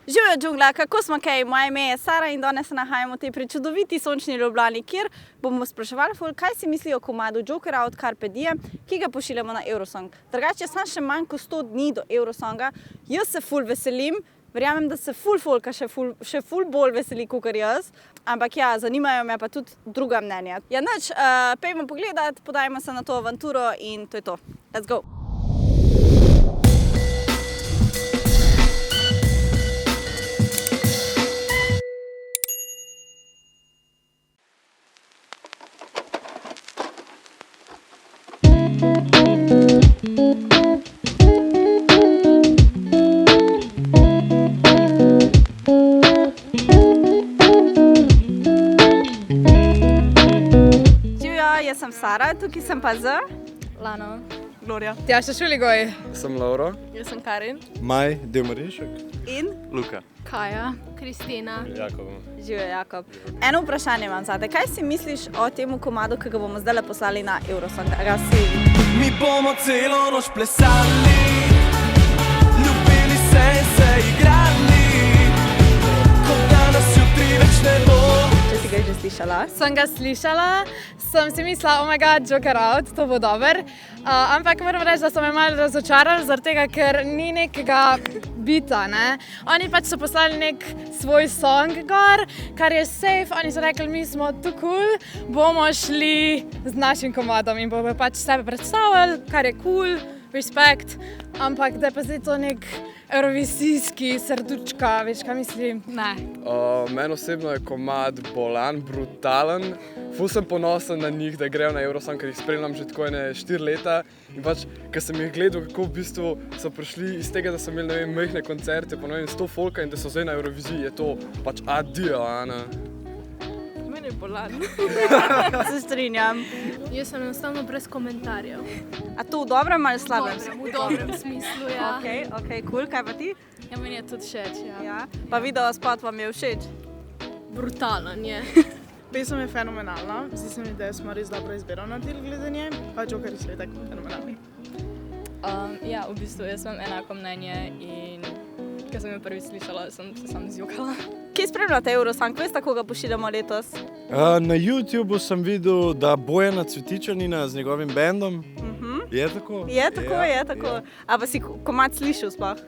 Živijo džungla, kako smo kaj? Moje ime je Sara in danes se nahajamo v tej prečudoviti sončni Ljubljani, kjer bomo spraševali folk, kaj si mislijo o komadu Jokera od Carpe Diem, ki ga pošiljamo na Eurosong. Drugače, samo še manj kot 100 dni do Eurosonga. Jaz se ful veselim, verjamem, da se ful folka še ful bolj veseli kakor jaz. Ampak ja, zanimajo me pa tudi druga mnenja. Ja, nič, pejmo pogledat, podajmo se na to avanturo in to je to. Let's go! Jaz sem Sara, tukaj sem pa z Lano, Gloria Tjaša Šuligoj, Sem Lauro. jaz sem Karin, Maj, Delmarinšek. in Luka. Kaja, Kristina. Jakob. živijo Jakob. Eno vprašanje imam zate. Kaj si misliš o tem komadu, ki ga bomo zdaj poslali na Eurosong? Mi bomo celo noč plesali, ljubili se in se igrali, kot da nas jutri več ne bo. Če si ga že slišala? Sem ga slišala, sem si mislila, oh my god, Joker out, to bo dober. Ampak moram reči, da so me malo razočarali, zaradi tega, ker ni nekega bita, ne. Oni pač so poslali nek svoj song gor, kar je safe, oni so rekli, mi smo tu cool, bomo šli z našim komadom in bomo pač sebe predstavili, kar je cool, respekt, ampak da je pa zdaj to nek eurovizijski srdučka, veš kaj mislim? Ne. Meni osebno je komad bolan, brutalen. Ful sem ponosen na njih, da grejo na Eurosong, ker jih spremljam že tako 4 leta. In pač, ker sem jih gledal, kako v bistvu so prišli iz tega, da so imeli, ne vem, majhne koncerte, pa ne vem, 100 folka in da so zdaj na Euroviziji, je to pač adio, Ana. Meni je bolan. Se strinjam. Jaz sem enostavno brez komentarjev. A to v dobrem ali slabem? V dobrem smislu, ja. Ok, cool. Kaj pa ti? Ja, meni je tudi všeč, ja. Ja. Pa video spot vam je všeč? Brutalen je. Pesem je fenomenalna, zdi se mi, da smo res dobro izbirali na del gledanje, pa Joker je svetek fenomenalni. Ja, v bistvu jaz imam enako mnenje in ko sem jo prvi slišala, sem se sam zjokala. Kje spremljate Eurosong? Veste, koga pošiljamo letos? Na YouTubeu sem videl, da Bojana Cvetičanina z njegovim bandom. Je tako? Je tako. A pa si komad slišal sploh?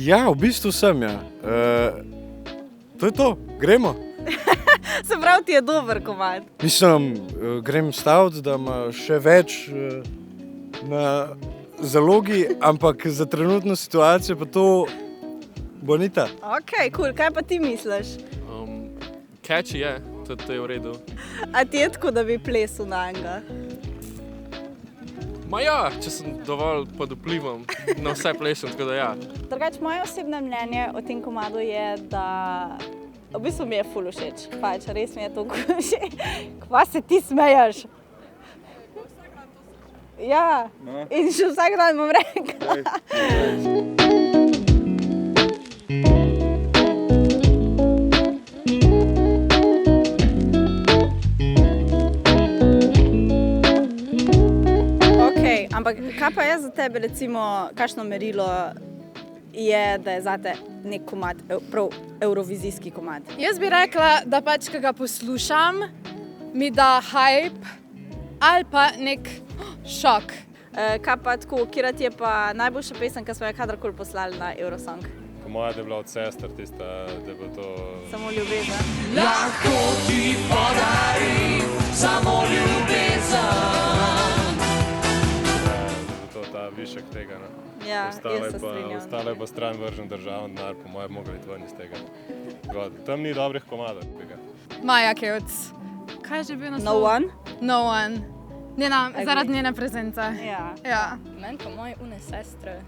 Ja, v bistvu sem, ja. To je to, gremo. Se pravi, ti je dober komad. Mislim, grem staviti, da ima še več na zalogi, ampak za trenutno situacijo pa to bonita. Ok, cool. Kaj pa ti misliš? Catchy je, to je v redu. A ti je tako, da bi plesal na enega? Ma ja, če sem dovolj pod vplivom, na vse plešem, tako da ja. Drugače, moje osebne mnenje o tem komadu je, da v bistvu mi je ful všeč. Pač, res mi je to všeč. Kva se ti smeješ? Ja, in še vsak dan bom rekla. Ampak kaj pa je za tebe, recimo, kakšno merilo je, da je zate nek komad, prav eurovizijski komad? Jaz bi rekla, da pač, ko ga poslušam, mi da hype ali pa nek šok. Kaj pa tako, katera ti je pa najboljša pesem, ki smo jo kadarkoli poslali na Eurosong? Po mojem, da je bila od sester tista, da je bilo to... Samo ljubezen. Lahko ti podarim samo ljubezen. Ta višek tega, ne? Ja, jaz se strinjam. Ostalo je pa stran vržen državni denar, po mojem, mogli ven iz tega. Tam ni dobrih komadov. Maja Kevc. Kaj je že bil naslov? No One? No One. Zaradi njene prezence. Ja. Meni pa moje sestre.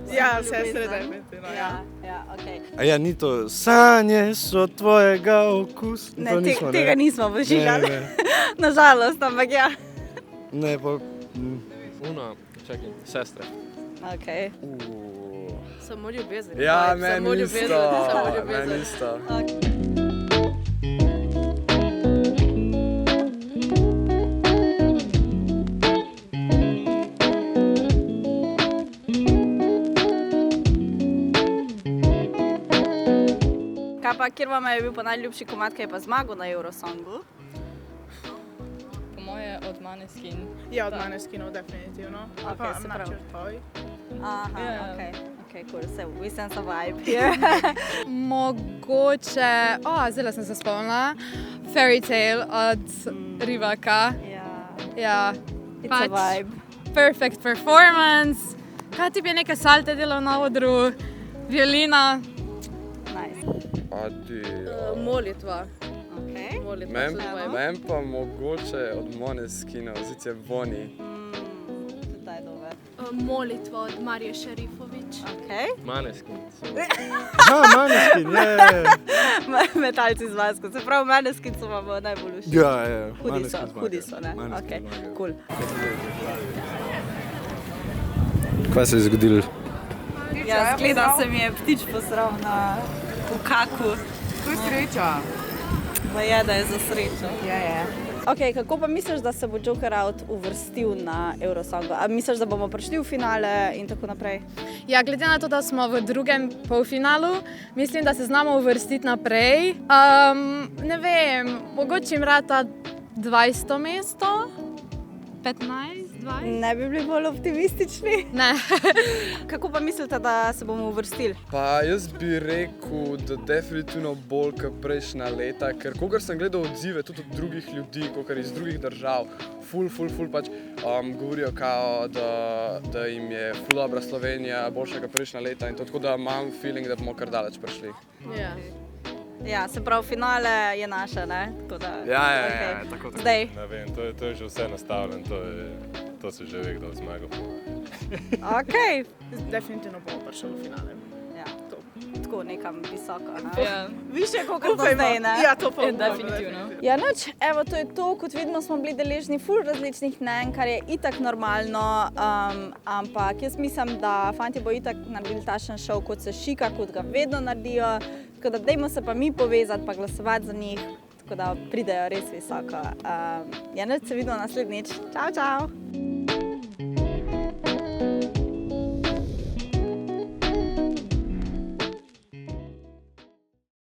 Ja, sestre, definitivno. Ja, okej. A ja, ni to, sanje so tvojega okusa. Ne, tega nismo pošiljali. Nažalost, ampak ja. Ne, pa... Čakaj, sestre. Okej. Samo ljubezen. Ja, Samo meni isto. Kaj pa, kjer vam je bil pa najljubši komad, ki je pa zmagal na Eurosongu? Po moje od Maneskin. Ja, od Maneskinov definitivno. Ok, Pa se pravi. Not Your Toy. Aha, Ja. ok, cool, so we sense a vibe here. Mogoče, zdaj sem se spomnila, Fairy Tale od Rivaka. Ja, It's a vibe. perfect performance. Kaj ti bi neke salte delal na odru, violina. Nice. Molitva. Okay. Molitva. Meni pa mogoče od Måneskinov, sicer Voni. Tudi ta je dober. Molitva od Marije Šerifović. Okay. Maneskin. Maneskin, Metalci z Vasko, se pravi, Maneskin so vam najbolj všeč. Ja, Hudi so, ne? Ok, cool. Kaj se je zgodilo? Ja, zgleda se mi je ptič posral v kaku. To je sreča. Pa je, da je za srečo. Je. Ok, kako pa misliš, da se bo Joker Out uvrstil na Eurosongu? A misliš, da bomo prišli v finale in tako naprej? Ja, glede na to, da smo v drugem polfinalu, mislim, da se znamo uvrstiti naprej. Ne vem, mogoče jim rata 20. mesto? 15, 20? Ne bi bili bolj optimistični? Ne. Kako pa mislite, da se bomo uvrstili? Pa jaz bi rekel, da definitivno bolj kot prejšnja leta, ker kogar sem gledal odzive tudi od drugih ljudi, kogar iz drugih držav, ful pač govorijo kao, da jim je ful dobra Slovenija, boljša kot prejšnja leta in to, tako da imam feeling, da bomo kar daleč prišli. Ja. Ja, se pravi, finale je naše, ne? Tako da, Ja, tako da. Zdaj. Ne vem, to je že vse nastavljeno, to se že ve, kdo bo zmagal. Ok. Definitivno bomo prišli v finale. Ja, tako nekam visoko, ne? Ja, Više kot do zdaj, ne? Ja, to pa je upam, definitivno. Ja, noč, evo, to je to. Kot vidimo, smo bili deležni ful različnih mnenj, kar je itak normalno, ampak jaz mislim, da fantje bo itak naredili takšen šov, kot se šika, kot ga vedno naredijo. Tako da dajmo se pa mi povezati, pa glasovati za njih, tako da pridejo res visoko. Ja, noč se vidimo naslednjič. Čau, čau!